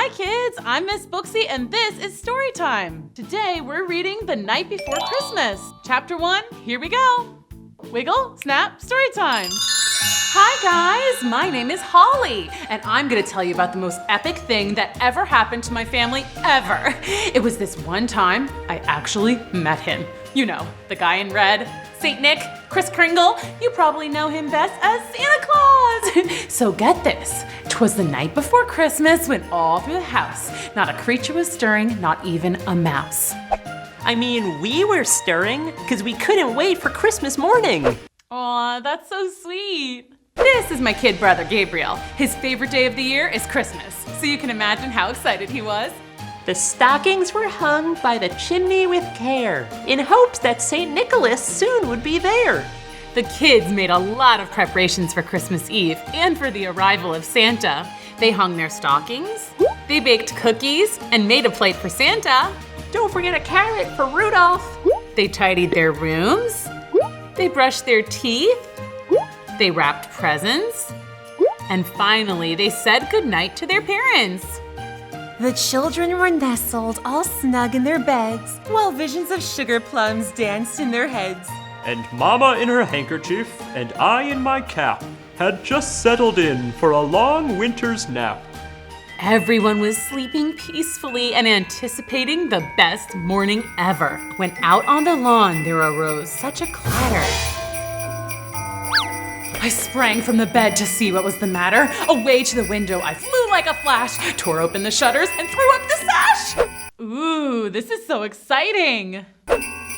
Hi kids, I'm Miss Booksy and this is Storytime. Today we're reading The Night Before Christmas. Chapter 1, here we go. Wiggle, snap, Storytime. Hi guys, my name is Holly and I'm gonna tell you about the most epic thing that ever happened to my family ever. It was this one time I actually met him. You know, the guy in red, Saint Nick, Kris Kringle. You probably know him best as Santa Claus. So get this, 'twas the night before Christmas when all through the house, not a creature was stirring, not even a mouse. I mean, we were stirring because we couldn't wait for Christmas morning. Aw, that's so sweet. This is my kid brother, Gabriel. His favorite day of the year is Christmas, so you can imagine how excited he was. The stockings were hung by the chimney with care, in hopes that St. Nicholas soon would be there. The kids made a lot of preparations for Christmas Eve and for the arrival of Santa. They hung their stockings, they baked cookies, and made a plate for Santa. Don't forget a carrot for Rudolph. They tidied their rooms, they brushed their teeth, they wrapped presents, and finally they said goodnight to their parents. The children were nestled all snug in their beds, while visions of sugar plums danced in their heads. And Mama in her handkerchief, and I in my cap, had just settled in for a long winter's nap. Everyone was sleeping peacefully and anticipating the best morning ever, when out on the lawn there arose such a clatter. I sprang from the bed to see what was the matter. Away to the window I flew like a flash, tore open the shutters, and threw up the sash! Ooh, this is so exciting!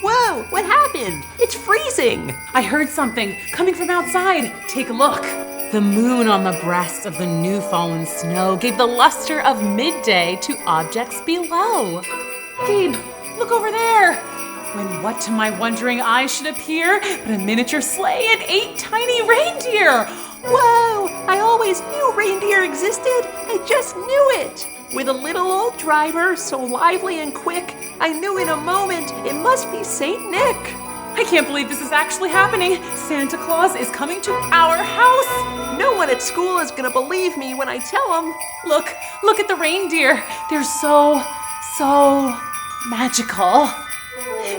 Whoa, what happened? It's freezing. I heard something coming from outside. Take a look. The moon on the breast of the new fallen snow gave the luster of midday to objects below. Gabe, look over there! When what to my wondering eyes should appear but a miniature sleigh and 8 tiny reindeer! Whoa, I always knew reindeer existed. I just knew it. With a little old driver so lively and quick, I knew in a moment it must be Saint Nick. I can't believe this is actually happening. Santa Claus is coming to our house. No one at school is gonna believe me when I tell them. Look at the reindeer. They're so magical.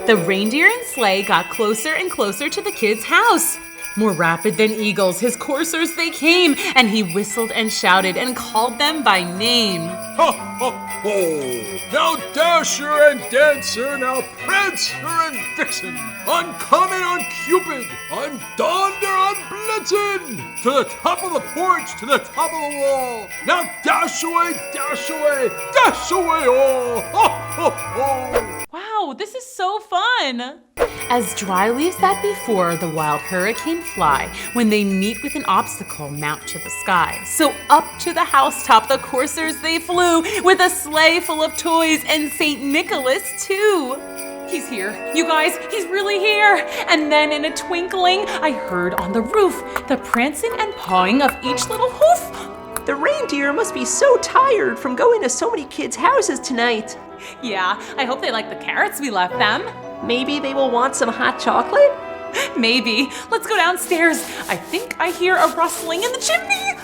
The reindeer and sleigh got closer and closer to the kid's house. More rapid than eagles, his coursers they came, and he whistled and shouted and called them by name. Ho, ho, ho! Now Dasher and Dancer, now Prancer and Vixen, on Comet, on Cupid, on Donder, on Blitzen, to the top of the porch, to the top of the wall. Now dash away, dash away, dash away all! Ho, ho, ho! Wow, this is so fun! As dry leaves that before the wild hurricane fly, when they meet with an obstacle mount to the sky. So up to the housetop the coursers they flew, with a sleigh full of toys and St. Nicholas too. He's here, you guys, he's really here! And then in a twinkling, I heard on the roof the prancing and pawing of each little hoof. The reindeer must be so tired from going to so many kids' houses tonight. Yeah, I hope they like the carrots we left them. Maybe they will want some hot chocolate? Maybe. Let's go downstairs. I think I hear a rustling in the chimney.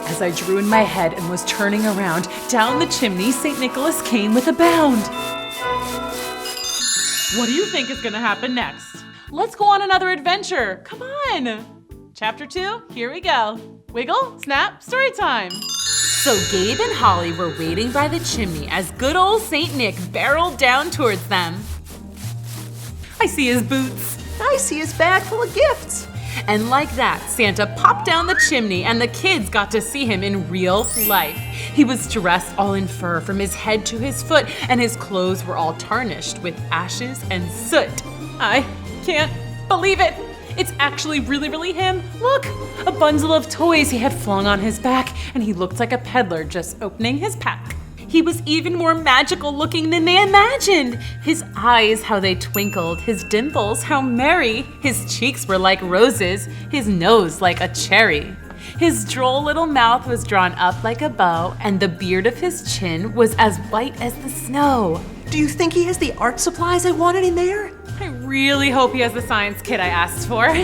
As I drew in my head and was turning around, down the chimney St. Nicholas came with a bound. What do you think is gonna happen next? Let's go on another adventure. Come on. Chapter 2, here we go. Wiggle, snap, story time. So Gabe and Holly were waiting by the chimney as good old St. Nick barreled down towards them. I see his boots. I see his bag full of gifts. And like that, Santa popped down the chimney and the kids got to see him in real life. He was dressed all in fur from his head to his foot, and his clothes were all tarnished with ashes and soot. I can't believe it. It's actually really him. Look, a bundle of toys he had flung on his back, and he looked like a peddler just opening his pack. He was even more magical looking than they imagined. His eyes, how they twinkled, his dimples, how merry. His cheeks were like roses, his nose like a cherry. His droll little mouth was drawn up like a bow, and the beard of his chin was as white as the snow. Do you think he has the art supplies I wanted in there? I really hope he has the science kit I asked for.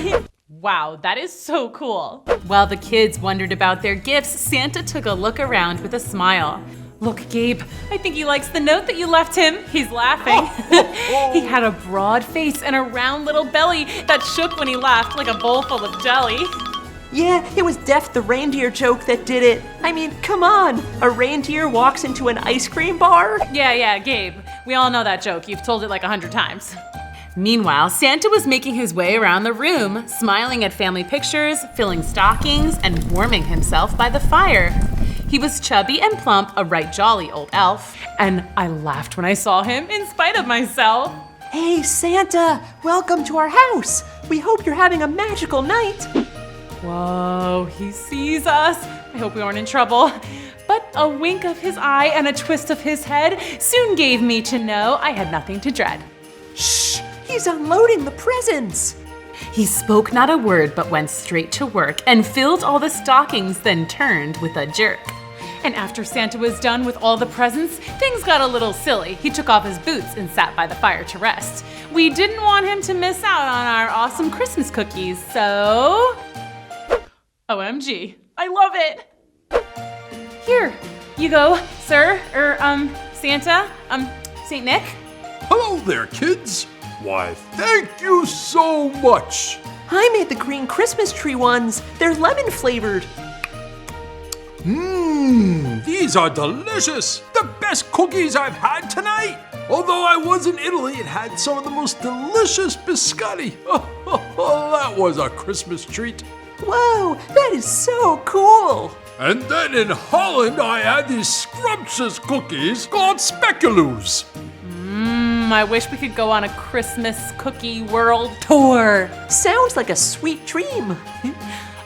Wow, that is so cool. While the kids wondered about their gifts, Santa took a look around with a smile. Look, Gabe, I think he likes the note that you left him. He's laughing. He had a broad face and a round little belly that shook when he laughed like a bowl full of jelly. Yeah, it was Def the reindeer joke that did it. I mean, come on. A reindeer walks into an ice cream bar? Yeah, Gabe. We all know that joke. You've told it like 100 times. Meanwhile, Santa was making his way around the room, smiling at family pictures, filling stockings, and warming himself by the fire. He was chubby and plump, a right jolly old elf, and I laughed when I saw him in spite of myself. Hey, Santa, welcome to our house. We hope you're having a magical night. Whoa, he sees us. I hope we aren't in trouble. But a wink of his eye and a twist of his head soon gave me to know I had nothing to dread. Shh, he's unloading the presents. He spoke not a word but went straight to work and filled all the stockings, then turned with a jerk. And after Santa was done with all the presents, things got a little silly. He took off his boots and sat by the fire to rest. We didn't want him to miss out on our awesome Christmas cookies, so... OMG, I love it! Here, you go, sir, Santa, Saint Nick. Hello there, kids. Why, thank you so much. I made the green Christmas tree ones. They're lemon flavored. These are delicious. The best cookies I've had tonight. Although I was in Italy and had some of the most delicious biscotti. That was a Christmas treat. Whoa, that is so cool. And then in Holland, I had these scrumptious cookies called speculoos. I wish we could go on a Christmas cookie world tour. Sounds like a sweet dream.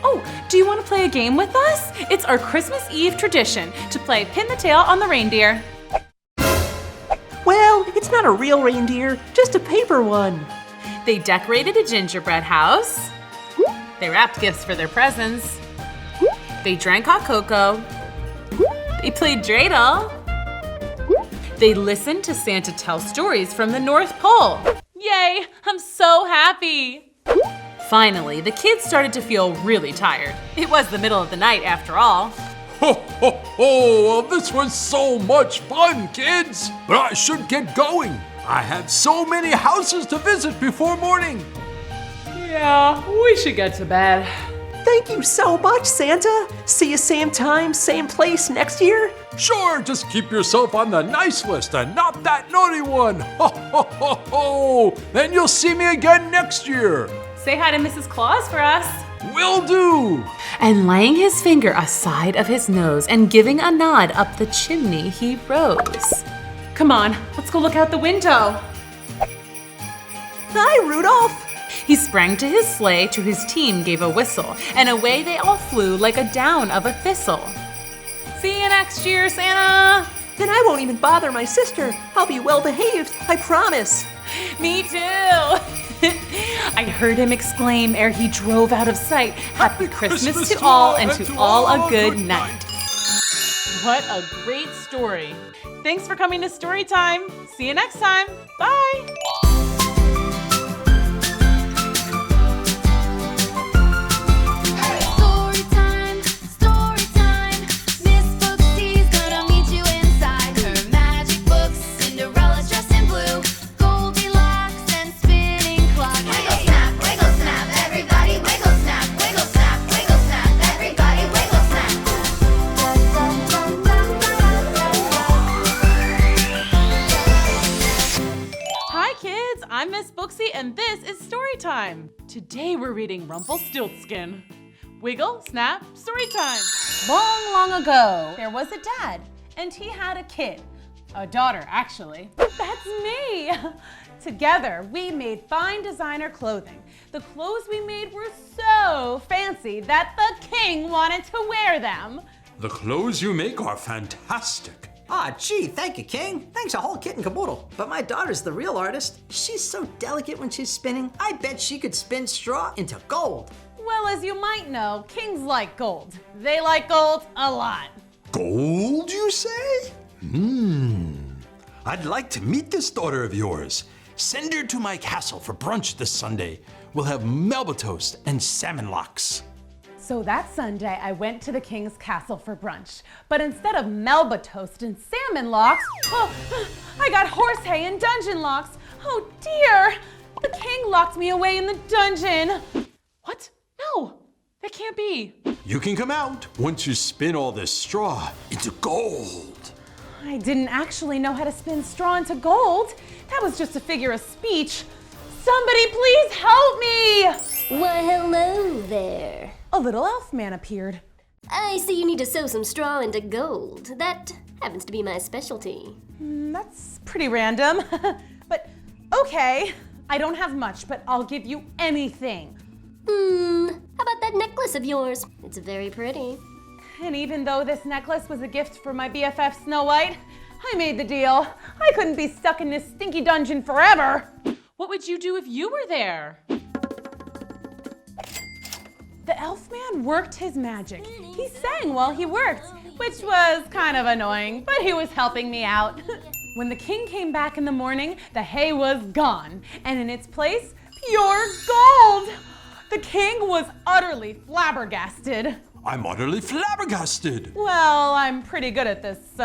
Oh, do you want to play a game with us? It's our Christmas Eve tradition to play pin the tail on the reindeer. Well, it's not a real reindeer, just a paper one. They decorated a gingerbread house. They wrapped gifts for their presents. They drank hot cocoa. They played dreidel. They listened to Santa tell stories from the North Pole. Yay, I'm so happy. Finally, the kids started to feel really tired. It was the middle of the night after all. Ho, ho, ho! Well, this was so much fun, kids! But I should get going. I have so many houses to visit before morning. Yeah, we should get to bed. Thank you so much, Santa. See you same time, same place next year? Sure, just keep yourself on the nice list and not that naughty one. Ho, ho, ho, ho! Then you'll see me again next year. Say hi to Mrs. Claus for us. Will do. And laying his finger aside of his nose and giving a nod up the chimney, he rose. Come on, let's go look out the window. Hi, Rudolph. He sprang to his sleigh, to his team gave a whistle, and away they all flew like a down of a thistle. See you next year, Santa! Then I won't even bother my sister. I'll be well behaved, I promise. Me too! I heard him exclaim ere he drove out of sight, Happy Christmas to all, and to all a good night. What a great story. Thanks for coming to Storytime. See you next time. Bye! I'm Miss Booksy, and this is Storytime. Today we're reading Rumpelstiltskin. Wiggle, snap, Storytime. Long, long ago, there was a dad, and he had a kid. A daughter, actually. That's me. Together, we made fine designer clothing. The clothes we made were so fancy that the king wanted to wear them. The clothes you make are fantastic. Gee, thank you, King. Thanks a whole kit and caboodle. But my daughter's the real artist. She's so delicate when she's spinning. I bet she could spin straw into gold. Well, as you might know, kings like gold. They like gold a lot. Gold, you say? I'd like to meet this daughter of yours. Send her to my castle for brunch this Sunday. we'll have Melba toast and salmon lox. So that Sunday, I went to the king's castle for brunch. But instead of Melba toast and salmon lox, I got horse hay and dungeon lox. Oh dear! The king locked me away in the dungeon. What? No, that can't be. You can come out once you spin all this straw into gold. I didn't actually know how to spin straw into gold. That was just a figure of speech. Somebody please help me! Why, hello there. A little elf man appeared. I see you need to sew some straw into gold. That happens to be my specialty. That's pretty random. But okay, I don't have much, but I'll give you anything. How about that necklace of yours? It's very pretty. And even though this necklace was a gift for my BFF Snow White, I made the deal. I couldn't be stuck in this stinky dungeon forever. What would you do if you were there? The elf man worked his magic. He sang while he worked, which was kind of annoying, but he was helping me out. When the king came back in the morning, the hay was gone, and in its place, pure gold. The king was utterly flabbergasted. I'm utterly flabbergasted. Well, I'm pretty good at this,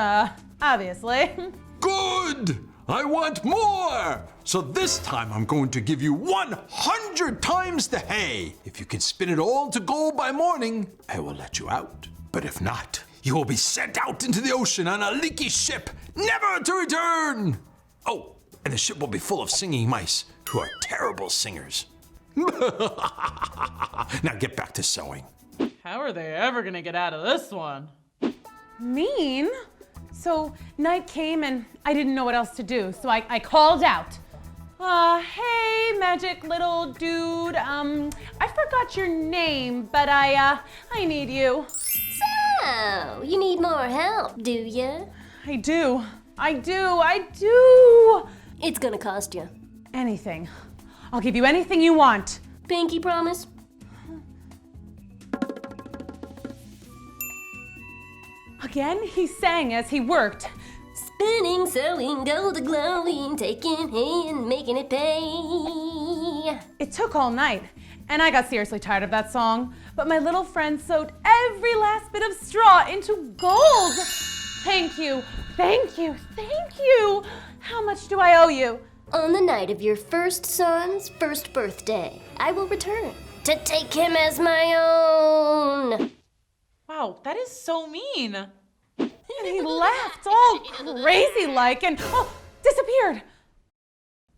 obviously. Good! I want more! So this time I'm going to give you 100 times the hay. If you can spin it all to gold by morning, I will let you out. But if not, you will be sent out into the ocean on a leaky ship, never to return. Oh, and the ship will be full of singing mice who are terrible singers. Now get back to sewing. How are they ever gonna get out of this one? Mean? So night came and I didn't know what else to do, so I called out. Hey, magic little dude. I forgot your name, but I need you. So, you need more help, do you? I do. It's gonna cost you. Anything. I'll give you anything you want. Pinky promise? Again, he sang as he worked. Spinning, sewing, gold glowing, taking hay and making it pay. It took all night, and I got seriously tired of that song, but my little friend sewed every last bit of straw into gold. Thank you. How much do I owe you? On the night of your first son's first birthday, I will return to take him as my own. Wow, that is so mean. And he laughed all crazy-like and disappeared.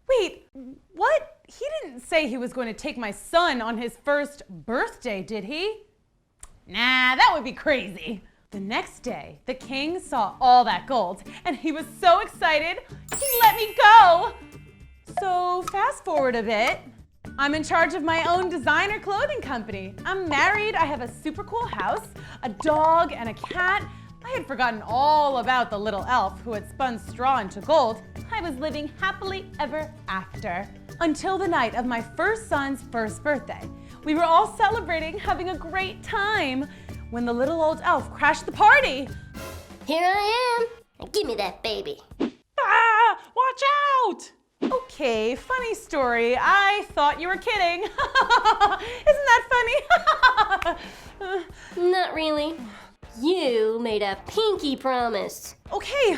Wait, what? He didn't say he was going to take my son on his first birthday, did he? Nah, that would be crazy. The next day, the king saw all that gold, and he was so excited, he let me go. So fast forward a bit. I'm in charge of my own designer clothing company. I'm married, I have a super cool house, a dog, and a cat. I had forgotten all about the little elf who had spun straw into gold. I was living happily ever after. Until the night of my first son's first birthday. We were all celebrating, having a great time, when the little old elf crashed the party. Here I am. Give me that baby. Ah! Watch out! Okay, funny story. I thought you were kidding. Isn't that funny? Not really. You made a pinky promise. Okay,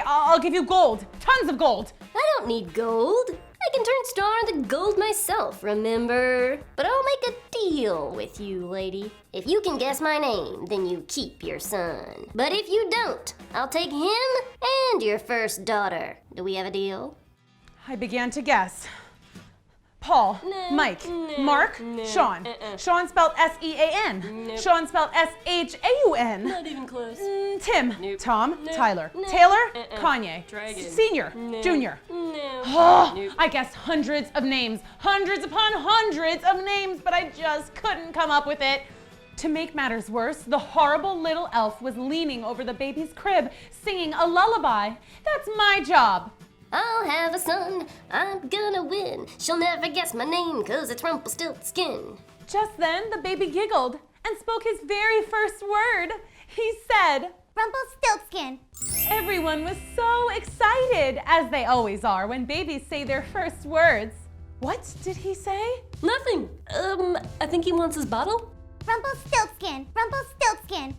I'll give you gold. Tons of gold. I don't need gold. I can turn straw into gold myself, remember? But I'll make a deal with you, lady. If you can guess my name, then you keep your son. But if you don't, I'll take him and your first daughter. Do we have a deal? I began to guess. Paul, Mike, Mark, Sean. Sean spelled S-E-A-N. Sean spelled S-H-A-U-N. Not even close. Tim, Tom, Tyler, Taylor, Kanye, Senior, Junior. I guessed hundreds of names, hundreds upon hundreds of names, but I just couldn't come up with it. To make matters worse, the horrible little elf was leaning over the baby's crib, singing a lullaby. That's my job. I'll have a son, I'm gonna win. She'll never guess my name, 'cause it's Rumpelstiltskin. Just then, the baby giggled and spoke his very first word. He said, Rumpelstiltskin. Everyone was so excited, as they always are when babies say their first words. What did he say? Nothing. I think he wants his bottle. Rumpelstiltskin, Rumpelstiltskin.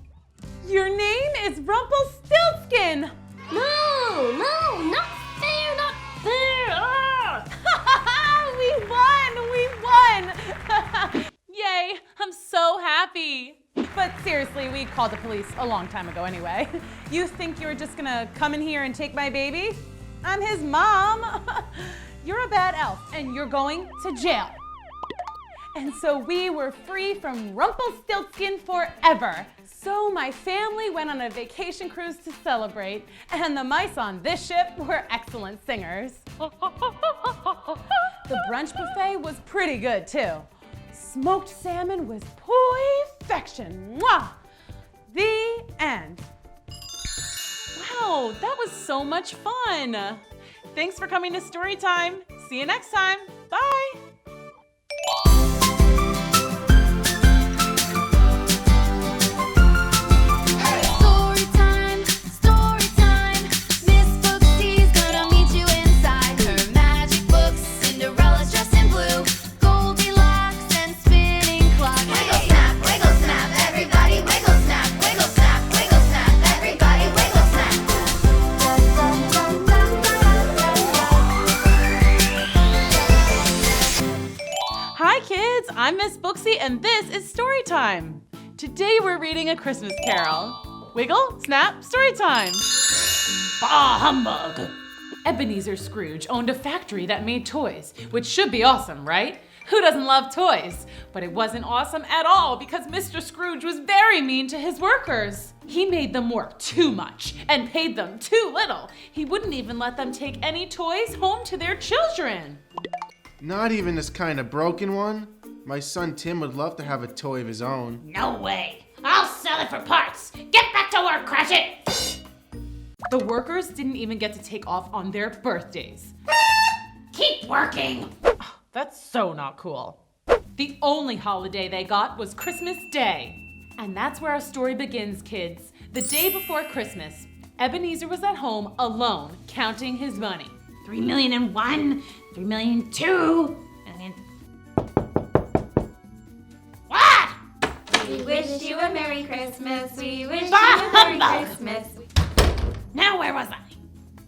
Your name is Rumpelstiltskin! No, not fair, not fair. Ah! We won! Yay, I'm so happy. But seriously, we called the police a long time ago anyway. You think you were just gonna come in here and take my baby? I'm his mom. You're a bad elf and you're going to jail. And so we were free from Rumpelstiltskin forever. So my family went on a vacation cruise to celebrate, and the mice on this ship were excellent singers. The brunch buffet was pretty good too. Smoked salmon was perfection. Mwah! The end. Wow, that was so much fun. Thanks for coming to Storytime. See you next time. Bye. Storytime, storytime. Miss Booksy's gonna meet you inside her magic books. Cinderella's dressed in blue, Goldilocks and spinning clock. Wiggle snap, everybody wiggle snap, wiggle snap, everybody wiggle snap. Hi kids, I'm Miss Booksy and this is Storytime. Today we're reading A Christmas Carol. Wiggle, snap, Storytime. Bah humbug! Ebenezer Scrooge owned a factory that made toys, which should be awesome, right? Who doesn't love toys? But it wasn't awesome at all because Mr. Scrooge was very mean to his workers. He made them work too much and paid them too little. He wouldn't even let them take any toys home to their children. Not even this kind of broken one? My son Tim would love to have a toy of his own. No way. I'll sell it for parts. Get back to work, Cratchit. The workers didn't even get to take off on their birthdays. Keep working. That's so not cool. The only holiday they got was Christmas Day. And that's where our story begins, kids. The day before Christmas, Ebenezer was at home alone, counting his money. 3,000,001, 3,000,002, and... What? We wish you a Merry Christmas. We wish Bah you a Merry humbug! Christmas. Now where was I?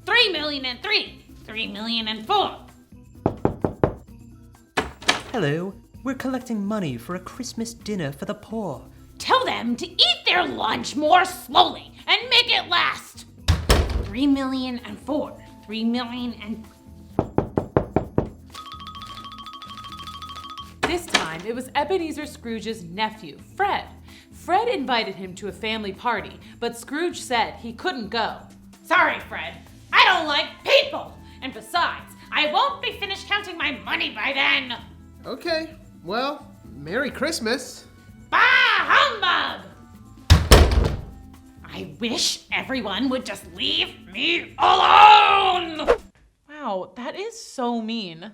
3,000,003, 3,000,004. Hello, we're collecting money for a Christmas dinner for the poor. Tell them to eat their lunch more slowly and make it last. 3,000,004, 3,000,000. This time, it was Ebenezer Scrooge's nephew, Fred. Fred invited him to a family party, but Scrooge said he couldn't go. Sorry, Fred. I don't like people. And besides, I won't be finished counting my money by then. Okay, well, Merry Christmas. Bah humbug! I wish everyone would just leave me alone! Wow, that is so mean.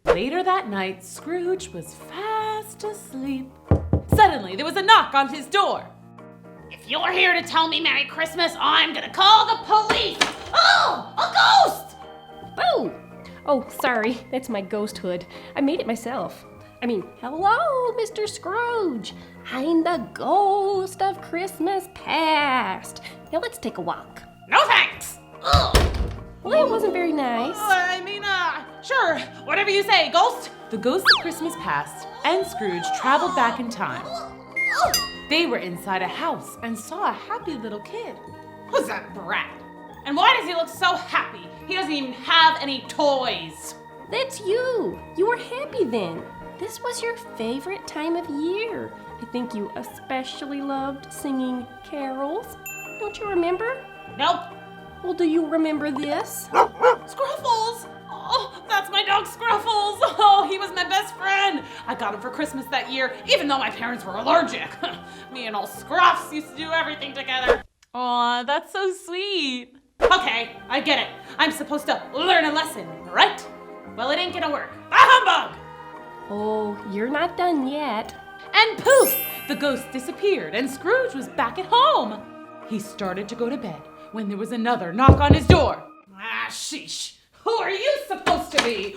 Later that night, Scrooge was fast asleep. Suddenly, there was a knock on his door. If you're here to tell me Merry Christmas, I'm gonna call the police! Oh, a ghost! Boo! Oh, sorry, that's my ghost hood. I made it myself. Hello, Mr. Scrooge. I'm the ghost of Christmas past. Now let's take a walk. No thanks! Ugh. Well, that wasn't very nice. Sure, whatever you say, ghost. The ghost of Christmas passed, and Scrooge traveled back in time. They were inside a house and saw a happy little kid. Who's that brat? And why does he look so happy? He doesn't even have any toys. That's you. You were happy then. This was your favorite time of year. I think you especially loved singing carols. Don't you remember? Nope. Well, do you remember this? Scruffles! Oh, that's my dog Scruffles! Oh, he was my best friend! I got him for Christmas that year, even though my parents were allergic. Me and old Scruffs used to do everything together. Aw, that's so sweet. Okay, I get it. I'm supposed to learn a lesson, right? Well, it ain't gonna work. A humbug! Oh, you're not done yet. And poof! The ghost disappeared and Scrooge was back at home. He started to go to bed when there was another knock on his door. Ah, sheesh. Who are you supposed to be?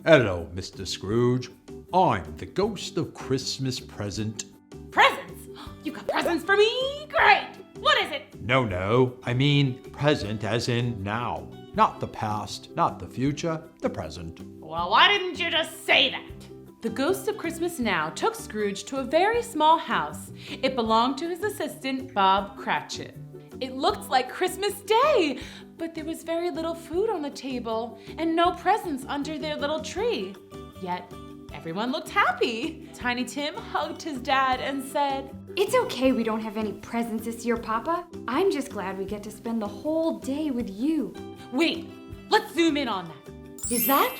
Hello, Mr. Scrooge. I'm the ghost of Christmas present. Presents? You got presents for me? Great! What is it? No, I mean present as in now. Not the past, not the future, the present. Well, why didn't you just say that? The Ghost of Christmas Now took Scrooge to a very small house. It belonged to his assistant, Bob Cratchit. It looked like Christmas Day, but there was very little food on the table and no presents under their little tree. Yet, everyone looked happy. Tiny Tim hugged his dad and said, "It's okay we don't have any presents this year, Papa. I'm just glad we get to spend the whole day with you." Wait, let's zoom in on that. Is that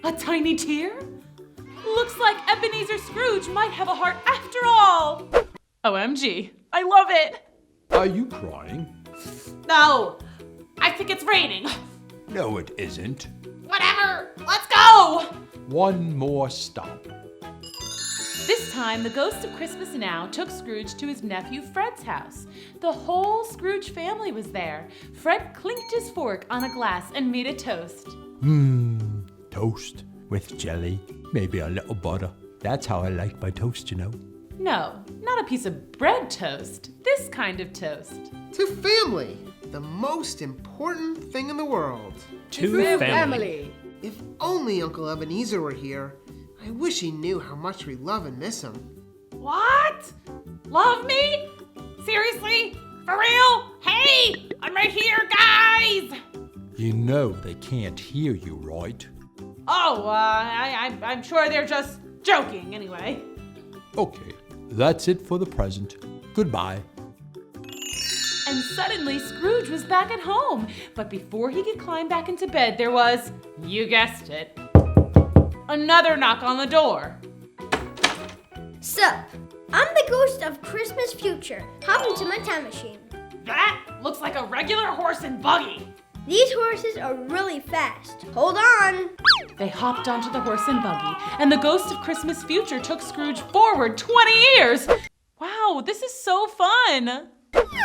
a tiny tear? Looks like Ebenezer Scrooge might have a heart after all. OMG, I love it. Are you crying? No, I think it's raining. No, it isn't. Whatever, let's go! One more stop. This time, the Ghost of Christmas Now took Scrooge to his nephew Fred's house. The whole Scrooge family was there. Fred clinked his fork on a glass and made a toast. Toast with jelly, maybe a little butter. That's how I like my toast, you know. No, not a piece of bread toast. This kind of toast. To family, the most important thing in the world. To family. If only Uncle Ebenezer were here. I wish he knew how much we love and miss him. What? Love me? Seriously? For real? Hey, I'm right here, guys! You know they can't hear you, right? Oh, I'm sure they're just joking anyway. Okay, that's it for the present. Goodbye. And suddenly, Scrooge was back at home. But before he could climb back into bed, there was, you guessed it, another knock on the door. Sup, I'm the ghost of Christmas future. Hop into my time machine. That looks like a regular horse and buggy. These horses are really fast. Hold on. They hopped onto the horse and buggy, and the Ghost of Christmas Future took Scrooge forward 20 years. Wow, this is so fun.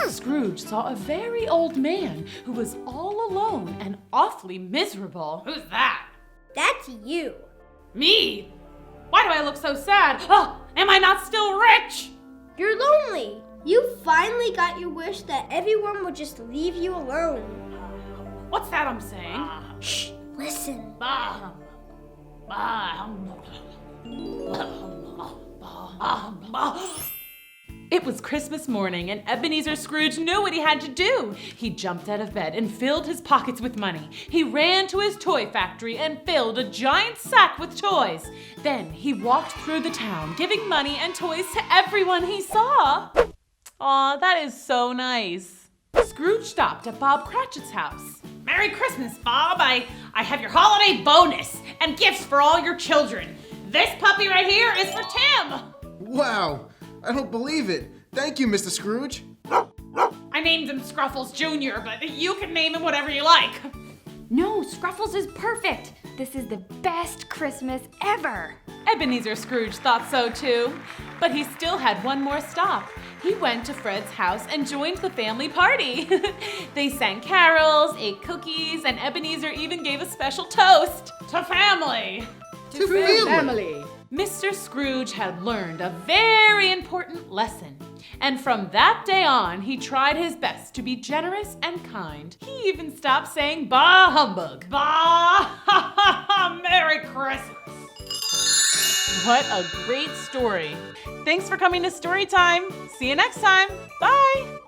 Scrooge saw a very old man who was all alone and awfully miserable. Who's that? That's you. Me? Why do I look so sad? Oh, am I not still rich? You're lonely. You finally got your wish that everyone would just leave you alone. What's that I'm saying? Shh, listen. It was Christmas morning, and Ebenezer Scrooge knew what he had to do. He jumped out of bed and filled his pockets with money. He ran to his toy factory and filled a giant sack with toys. Then he walked through the town, giving money and toys to everyone he saw. Aw, that is so nice. Scrooge stopped at Bob Cratchit's house. Merry Christmas, Bob. I have your holiday bonus and gifts for all your children. This puppy right here is for Tim. Wow, I don't believe it. Thank you, Mr. Scrooge. I named him Scruffles Jr., but you can name him whatever you like. No, Scruffles is perfect. This is the best Christmas ever. Ebenezer Scrooge thought so too, but he still had one more stop. He went to Fred's house and joined the family party. They sang carols, ate cookies, and Ebenezer even gave a special toast. To family. To family. Mr. Scrooge had learned a very important lesson. And from that day on, he tried his best to be generous and kind. He even stopped saying bah humbug. Bah! Merry Christmas. What a great story. Thanks for coming to Storytime. See you next time. Bye.